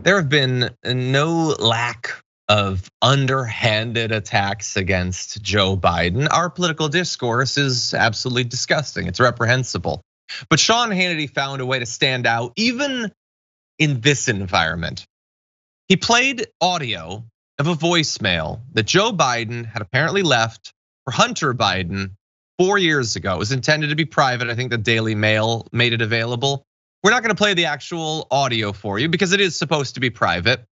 There have been no lack of underhanded attacks against Joe Biden. Our political discourse is absolutely disgusting. It's reprehensible. But Sean Hannity found a way to stand out even in this environment. He played audio of a voicemail that Joe Biden had apparently left for Hunter Biden 4 years ago. It was intended to be private. I think the Daily Mail made it available. We're not gonna play the actual audio for you because it is supposed to be private.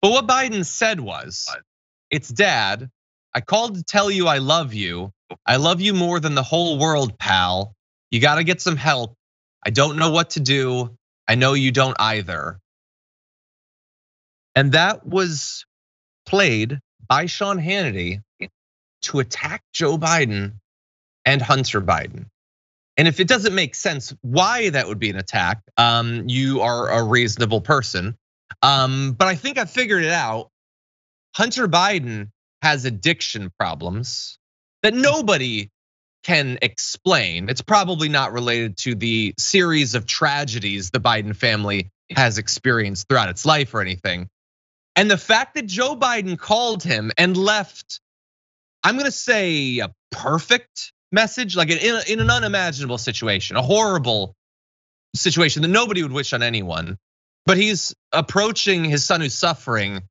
But what Biden said was, it's Dad, I called to tell you I love you. I love you more than the whole world, pal. You gotta get some help. I don't know what to do. I know you don't either. And that was played by Sean Hannity to attack Joe Biden and Hunter Biden. And if it doesn't make sense why that would be an attack, you are a reasonable person. But I think I figured it out. Hunter Biden has addiction problems that nobody can explain. It's probably not related to the series of tragedies the Biden family has experienced throughout its life or anything. And the fact that Joe Biden called him and left, I'm gonna say a perfect message, like in an unimaginable situation, a horrible situation that nobody would wish on anyone. But he's approaching his son who's suffering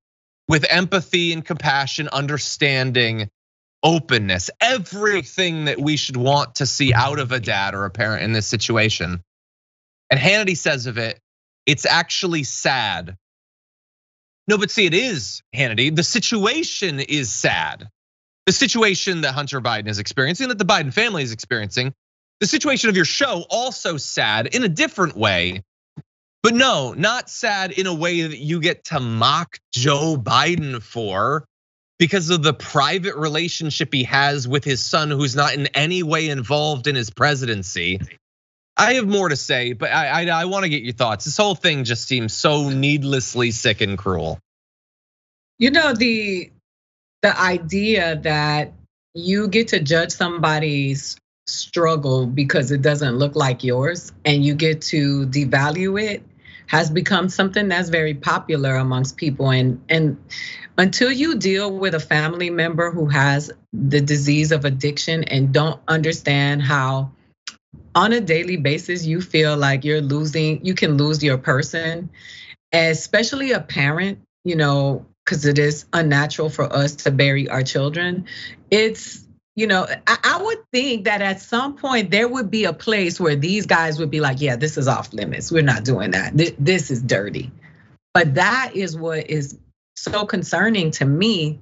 with empathy and compassion, understanding, openness, everything that we should want to see out of a dad or a parent in this situation. And Hannity says of it, it's actually sad. No, but see, it is, Hannity. The situation is sad. The situation that Hunter Biden is experiencing, that the Biden family is experiencing, the situation of your show also sad in a different way. But no, not sad in a way that you get to mock Joe Biden for because of the private relationship he has with his son who's not in any way involved in his presidency. I have more to say, but I want to get your thoughts. This whole thing just seems so needlessly sick and cruel. You know, the idea that you get to judge somebody's struggle because it doesn't look like yours and you get to devalue it has become something that's very popular amongst people. And until you deal with a family member who has the disease of addiction and don't understand how on a daily basis you feel like you can lose your person, especially a parent, because it is unnatural for us to bury our children. I would think that at some point there would be a place where these guys would be like, yeah, this is off limits. We're not doing that. This is dirty. But that is what is so concerning to me,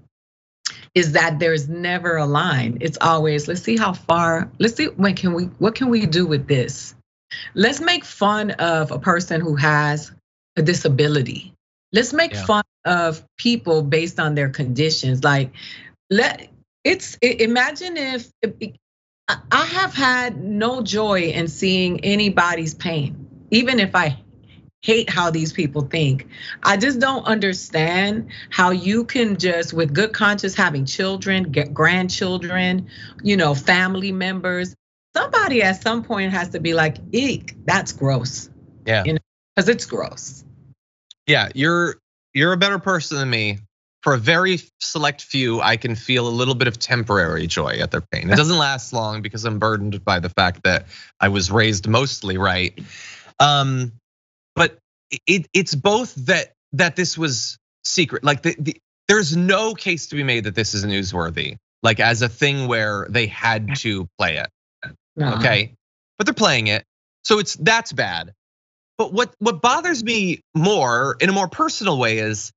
is that there's never a line. It's always, let's see how far, let's see what can we do with this? Let's make fun of a person who has a disability. Let's make fun of people based on their conditions. Like, imagine if I have had no joy in seeing anybody's pain, even if I hate how these people think. I just don't understand how you can just, with good conscience, having children, grandchildren, family members, somebody at some point has to be like, eek, that's gross. Yeah. Because it's gross. Yeah, you're a better person than me. For a very select few, I can feel a little bit of temporary joy at their pain. It doesn't last long because I'm burdened by the fact that I was raised mostly right. But it's both that this was secret. Like there's no case to be made that this is newsworthy, like as a thing where they had to play it. Okay, but they're playing it, so that's bad. But what bothers me more in a more personal way is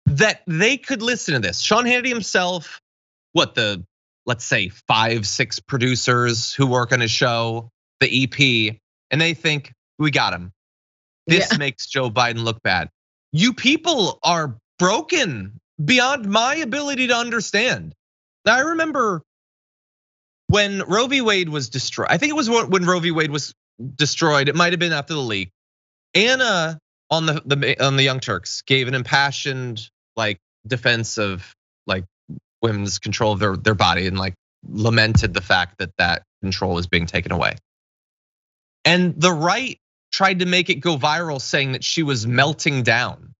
that they could listen to this. Sean Hannity himself, let's say 5-6 producers who work on his show, the EP, and they think we got him. This makes Joe Biden look bad. You people are broken beyond my ability to understand. Now, I remember when Roe v. Wade was destroyed. I think it was when Roe v. Wade was destroyed. It might have been after the leak. Anna on the Young Turks gave an impassioned defense of women's control of their body and lamented the fact that control was being taken away. And the right tried to make it go viral saying that she was melting down.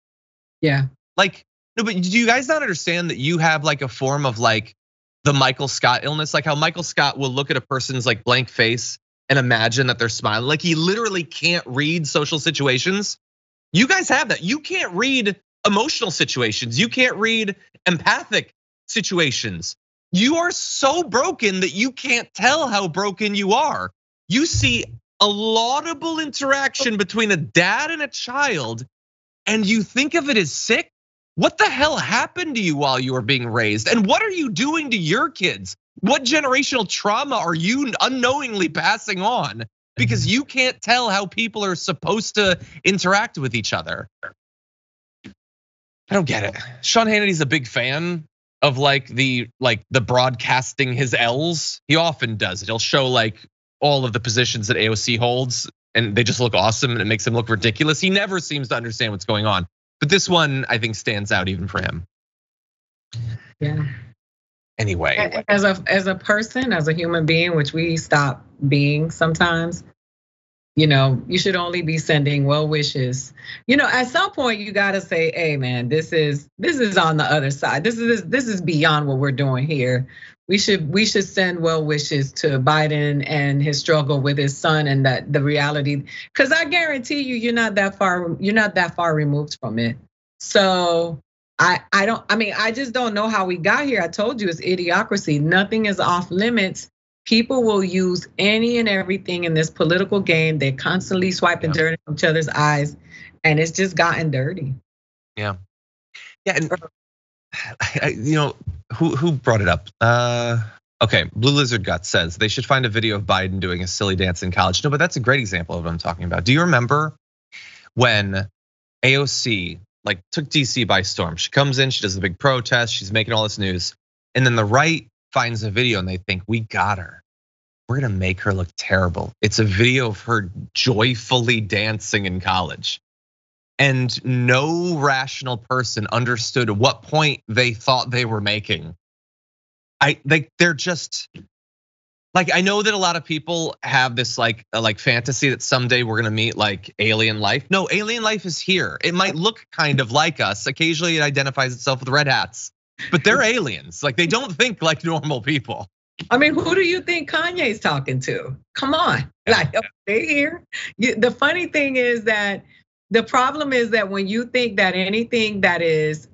Yeah. Like, no, but do you guys not understand that you have like a form of like the Michael Scott illness? Like how Michael Scott will look at a person's like blank face and imagine that they're smiling. Like he literally can't read social situations. You guys have that. You can't read emotional situations. You can't read empathic situations. You are so broken that you can't tell how broken you are. You see a laudable interaction between a dad and a child, and you think of it as sick. What the hell happened to you while you were being raised? And what are you doing to your kids? What generational trauma are you unknowingly passing on? Because you can't tell how people are supposed to interact with each other. I don't get it. Sean Hannity's a big fan of like the broadcasting his L's. He often does it. He'll show like all of the positions that AOC holds, and they just look awesome, and it makes him look ridiculous. He never seems to understand what's going on. But this one, I think, stands out even for him. Yeah. Anyway, as a person, as a human being, which we stop being sometimes, you should only be sending well wishes. At some point you gotta say, hey man, this is on the other side. This is beyond what we're doing here. We should send well wishes to Biden and his struggle with his son, and that the reality, because I guarantee you're not that far removed from it. So I just don't know how we got here. I told you it's idiocracy. Nothing is off limits. People will use any and everything in this political game. They're constantly swiping dirt in each other's eyes, and it's just gotten dirty. Yeah, and who brought it up? Okay, Blue Lizard Gut says they should find a video of Biden doing a silly dance in college. No, but that's a great example of what I'm talking about. Do you remember when AOC like took DC by storm? She comes in, she does a big protest, she's making all this news, and then the right finds a video and they think, we got her. We're gonna make her look terrible. It's a video of her joyfully dancing in college. And no rational person understood what point they thought they were making. They're just like, I know that a lot of people have this like fantasy that someday we're gonna meet like alien life. No, alien life is here. It might look kind of like us. Occasionally it identifies itself with red hats, but they're aliens. Like they don't think like normal people. I mean, who do you think Kanye's talking to? Come on, like they're here. The funny thing is that the problem is that when you think that anything that is,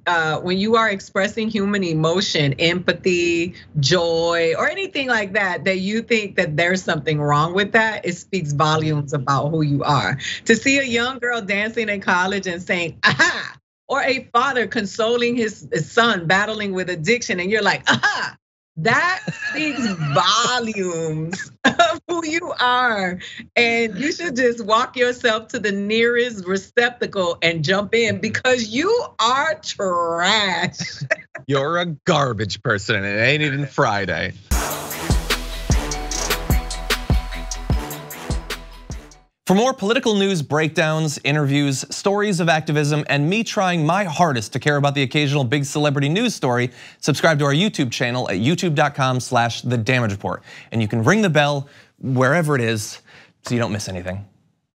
when you are expressing human emotion, empathy, joy, or anything like that, that you think that there's something wrong with that, it speaks volumes about who you are. To see a young girl dancing in college and saying, aha, or a father consoling his son battling with addiction, and you're like, aha. That speaks volumes of who you are. And you should just walk yourself to the nearest receptacle and jump in, because you are trash. You're a garbage person, and it ain't even Friday. For more political news, breakdowns, interviews, stories of activism, and me trying my hardest to care about the occasional big celebrity news story, subscribe to our YouTube channel at youtube.com/thedamagereport. And you can ring the bell wherever it is so you don't miss anything.